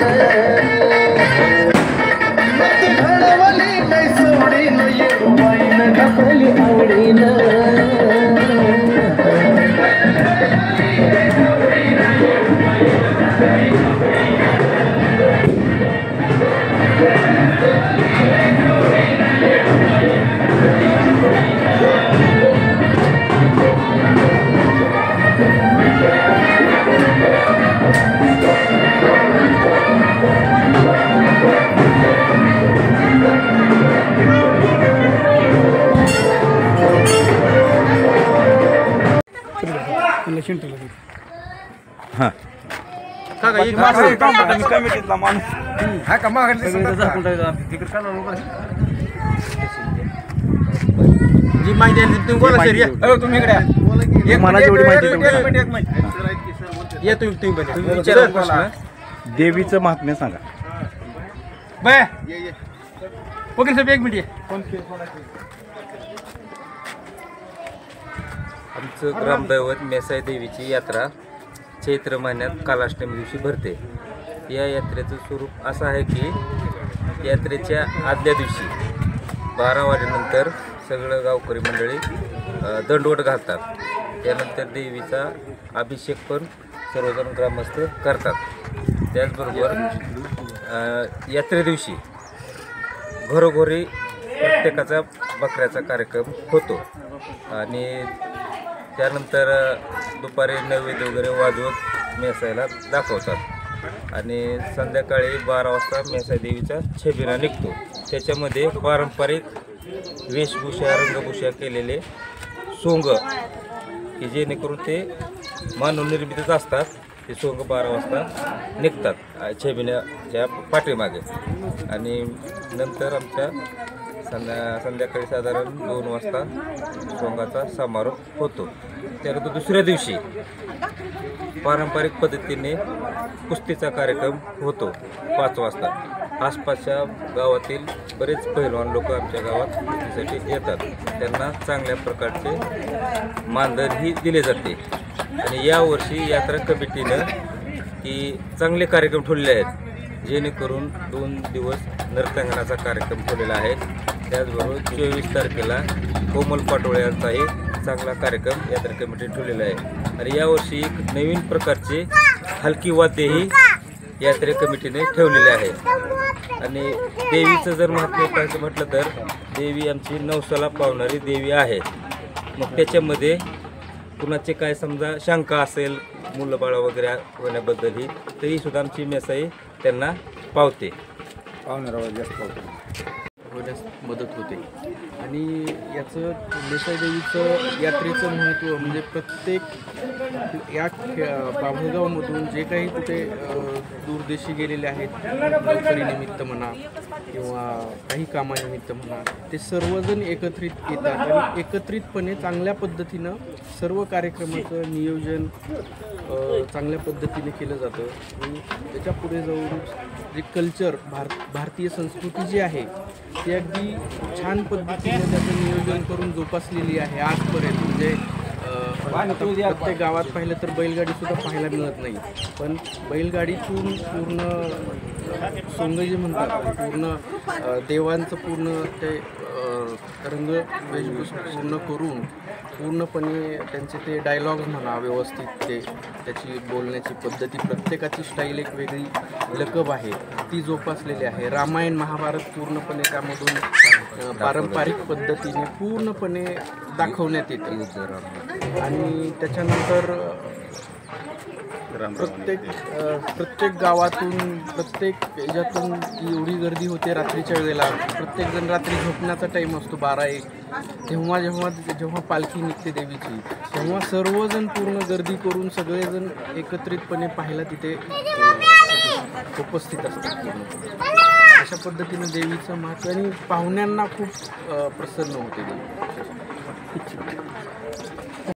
आवडीन मत घडवली नाही सोडीन येडूबाईन ढकलली आवडीन हां कमिटीतला माणूस हा का मागणी जी माहिती आहे तुम्ही बोला सर तुम्ही इकडे मला जेवढी माहिती या तुम्ही विचारा देवीचं महात्म्य सांगा बाय वकील साहेब एक मिनिट आमचं ग्रामदैवत मेसाई देवीची यात्रा चैत्र महिन्यात कालाष्टमी दिवशी भरते। या यात्रेचं स्वरूप असं आहे की यात्रेच्या आदल्या दिवशी 12 वाजेनंतर सगळं गावकरी मंडळी दंडवट घालतात। त्यानंतर देवीचा अभिषेक पण सर्वजण ग्रामस्थ करतात। त्याचबरोबर यात्रे दिवशी घरोघरी प्रत्येकाचा बकऱ्याचा कार्यक्रम होतो आणि त्यानंतर दुपारी नैवेद्य वगैरे वाजवत मेसाईला दाखवतात आणि संध्याकाळी 12 वाजता मेसाई देवीचा छबिना निघतो। त्याच्यामध्ये पारंपरिक वेशभूषा रंगभूषा केलेले सोंग की जेणेकरून ते मानवनिर्मितच असतात ते सोंग 12 वाजता निघतात छबिन्याच्या पाठीमागे आणि नंतर आमच्या संध्याकाळी साधारण 2 वाजता सोंगाचा समारोप होतो। त्यानंतर दुसऱ्या दिवशी पारंपरिक पद्धतीने कुस्तीचा कार्यक्रम होतो 5 वाजता। आसपासच्या गावातील बरेच पैलवान लोक आमच्या गावात कुस्तीसाठी येतात। त्यांना चांगल्या प्रकारचे मानधनही दिले जाते आणि यावर्षी यात्रा कमिटीनं की चांगले कार्यक्रम ठेवलेले आहेत जेणेकरून 2 दिवस नर्तनाचा कार्यक्रम ठेवलेला आहे। त्याचबरोबर 24 तारखेला कोमल पाटोळे यांचाही चांगला कार्यक्रम यात्रा कमिटीने ठेवलेला आहे आणि यावर्षी एक नवीन प्रकारचे हलकी वाद्यही यात्रा कमिटीने ठेवलेले आहे। आणि देवीचं जर महात्म्य पाहायचं म्हटलं तर देवी आमची नवसाला पावणारी देवी आहे। मग त्याच्यामध्ये कुणाचे काय समजा शंका असेल मुलंबाळं वगैरे होण्याबद्दलही तरी सुद्धा आमची मेसाई त्यांना पावते पावणारा जास्त पावते होण्यास मदत होते। आणि याचं मेसाई देवीचं यात्रेचं महत्त्व म्हणजे प्रत्येक या बाभळगावमधून जे काही कुठे दूरदेशी गेलेले आहेत नोकरीनिमित्त म्हणा किंवा काही कामानिमित्त म्हणा ते सर्वजण एकत्रित येतात आणि एकत्रितपणे चांगल्या पद्धतीनं सर्व कार्यक्रमाचं नियोजन चांगल्या पद्धतीने केलं जातं आणि त्याच्या पुढे जाऊन जे कल्चर भारतीय संस्कृती जी आहे ती अगदी छान पद्धतीने त्याचं नियोजन करून जोपासलेली आहे आजपर्यंत। म्हणजे प्रत्येक गावात पाहिलं तर बैलगाडीसुद्धा पाहायला मिळत नाही पण बैलगाडीतून पूर्ण सोंग जे म्हणतात पूर्ण देवांचं पूर्ण ते रंग वेशभूषा पूर्ण करून पूर्णपणे त्यांचे ते डायलॉग्स म्हणा व्यवस्थित ते त्याची बोलण्याची पद्धती प्रत्येकाची स्टाईल एक वेगळी लकब आहे ती जोपासलेली आहे। रामायण महाभारत पूर्णपणे त्यामधून पारंपरिक पद्धतीने पूर्णपणे दाखवण्यात येते आणि त्याच्यानंतर प्रत्येक गावातून प्रत्येक याच्यातून एवढी गर्दी होते रात्रीच्या वेळेला। प्रत्येकजण रात्री झोपण्याचा टाईम असतो 12-1 जेव्हा पालखी निघते देवीची तेव्हा सर्वजण पूर्ण गर्दी करून सगळेजण एकत्रितपणे पाहायला तिथे उपस्थित असतात। अशा पद्धतीने देवीचं महत्त्व आणि पाहुण्यांना खूप प्रसन्न होते देवी।